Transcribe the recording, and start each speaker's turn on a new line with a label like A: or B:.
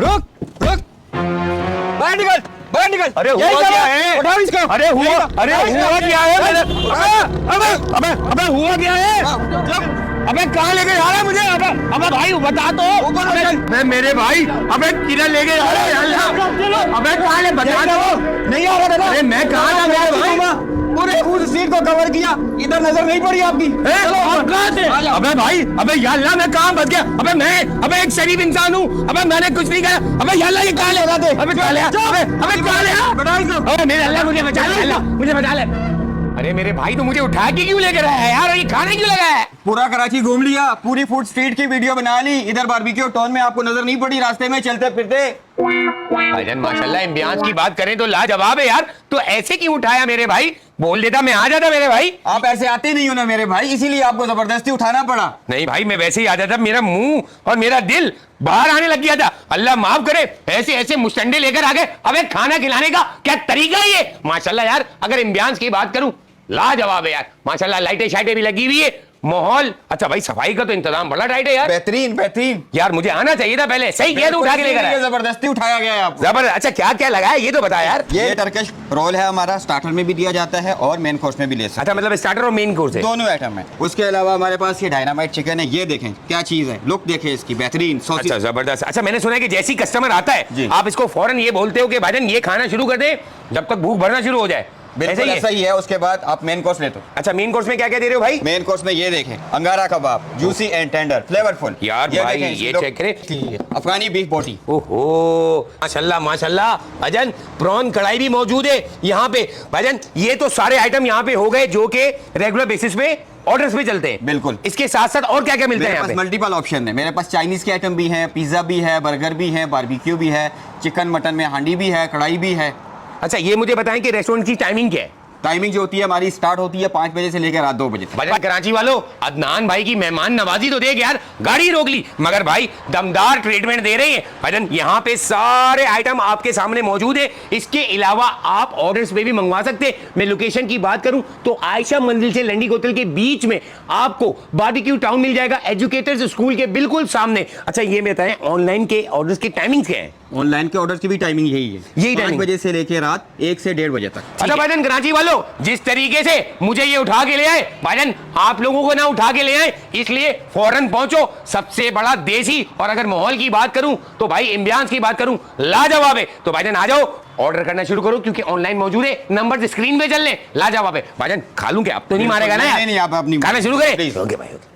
A: रुक रुक, बाहर निकल, बाहर निकल।
B: अरे हुआ क्या है?
A: उठाओ इसको।
B: अरे हुआ क्या है? अबे हुआ क्या है? अबे कहाँ लेके जा रहा है मुझे? अबे भाई बता तो। मैं मेरे भाई, अबे किधर लेके जा रहा है? अबे कहाँ ले, बता दो।
A: नहीं आ रहा था।
B: अरे मैं कहाँ था मेरे भाई?
A: पूरे उस सीट को कवर किया, इधर नजर नहीं पड़ी आपकी।
B: आप कहाँ थे? अबे भाई, अबे या अल्लाह मैं कहाँ फंस गया? अबे एक शरीफ इंसान हूँ। अबे मैंने कुछ नहीं कहा। अबे या अल्लाह ये कहाँ ले रहा थे? अबे कहाँ ले? अबे कहाँ ले? अबे मेरे अल्लाह मुझे बचा ले, अल्लाह मुझे बचा ले। अरे मेरे भाई तो मुझे उठा के क्यों लेकर आया यार? और ये खाने क्यों लगा है?
A: पूरा कराची घूम लिया, पूरी फूड स्ट्रीट की वीडियो बना ली, इधर बारबेक्यू टाउन में आपको नजर नहीं पड़ी रास्ते में चलते फिरते।
B: भाईजान माशाल्लाह इम्तियाज की बात करें तो लाजवाब है यार। तो ऐसे क्यों उठाया मेरे भाई? बोल देता मैं आ जाता मेरे भाई।
A: आप ऐसे आते नहीं हो ना मेरे भाई, इसीलिए आपको जबरदस्ती उठाना पड़ा।
B: नहीं भाई मैं वैसे ही आ जाता, मेरा मुंह और मेरा दिल बाहर आने लग गया था। अल्लाह माफ करे, ऐसे ऐसे मुस्टंडे लेकर आ गए। अबे खाना खिलाने का क्या तरीका है ये? माशाल्लाह यार, अगर इम्तियाज की बात करूं लाजवाब है यार माशाल्लाह। लाइटें शाइटें भी लगी हुई है, माहौल अच्छा। भाई सफाई का तो इंतजाम बड़ा टाइट है यार।
A: बेहतरीन बेहतरीन
B: यार मुझे आना चाहिए था पहले। सही किया तू उठा के लेकर आया।
A: जबरदस्ती उठाया गया है आपको।
B: जबरदस्त। अच्छा क्या क्या लगा है ये तो बता यार।
A: ये टर्किश रोल है हमारा, स्टार्टर में भी दिया जाता है और मेन कोर्स में भी ले सकते हैं।
B: अच्छा मतलब स्टार्टर और मेन कोर्स है
A: दोनों आइटम है। उसके अलावा हमारे पास ये डायनामाइट चिकन है, ये देखें क्या चीज है, लुक देखें इसकी बेहतरीन।
B: अच्छा जबरदस्त। अच्छा मैंने सुना है कि जैसी कस्टमर आता
A: जी।
B: है आप इसको फौरन ये बोलते हो कि भाईजान ये खाना शुरू कर दे जब तक भूख भरना शुरू हो जाए।
A: बिल्कुल ऐसा ही है। उसके बाद आप मेन कोर्स लेते हो।
B: अच्छा मेन कोर्स में क्या क्या दे रहे हो भाई?
A: मेन कोर्स में ये देखें, अंगारा कबाब, जूसी एंड टेंडर, फ्लेवरफुल।
B: यार भाई ये चेक करें,
A: अफगानी बीफ बोटी।
B: ओहो माशाल्लाह माशाल्लाह। भाईजान प्रॉन कढ़ाई भी मौजूद है यहाँ पे। भाईजान ये तो सारे आइटम यहाँ पे हो गए जो कि रेगुलर बेसिस पे ऑर्डर्स पे चलते हैं।
A: बिल्कुल।
B: इसके साथ साथ और क्या क्या मिलता है
A: मेरे
B: यहाँ
A: पास
B: पे?
A: मल्टीपल ऑप्शन है। मेरे पास चाइनीज के आइटम भी हैं, पिज्जा भी है, बर्गर भी है, बारबेक्यू भी है, चिकन मटन में हांडी भी है, कढ़ाई भी है।
B: अच्छा ये मुझे बताएं कि रेस्टोरेंट की टाइमिंग क्या है?
A: टाइमिंग जो होती है हमारी स्टार्ट होती है 5 बजे से लेकर रात 2 बजे तक।
B: भाई कराची वालों अदनान भाई की मेहमान नवाजी तो देख यार, गाड़ी रोक ली मगर भाई दमदार ट्रीटमेंट दे रहे हैं। भाईजान यहाँ पे सारे आइटम आपके सामने मौजूद है। इसके अलावा आप ऑर्डर्स पे भी मंगवा सकते हैं। मैं लोकेशन की बात करूं तो आयशा मंजिल से लंडी कोतल के बीच में आपको बारबेक्यू टाउन मिल जाएगा, एजुकेटर्स स्कूल के बिल्कुल सामने। अच्छा ये बताएं ऑनलाइन के ऑर्डर्स की टाइमिंग क्या है?
A: ऑनलाइन के ऑर्डर की भी टाइमिंग यही है,
B: यही
A: 5
B: टाइमिंग
A: बजे से लेकर रात 1 से 1:30 बजे तक।
B: अच्छा भाईजान कराची वालों जिस तरीके से मुझे ये उठा के ले आए, भाईजान आप लोगों को ना उठा के ले आए, इसलिए फौरन पहुंचो। सबसे बड़ा देसी। और अगर माहौल की बात करूं तो भाई इम्तियाज की बात करूं लाजवाब है। तो भाईजान आ जाओ ऑर्डर करना शुरू करो क्योंकि ऑनलाइन मौजूद है, नंबर स्क्रीन पे चल ले। लाजवाब है भाईजान। खा लूं क्या? अब तो नहीं मारेगा ना यार?
A: नहीं आप अपनी
B: खाना शुरू करें। ओके भाई।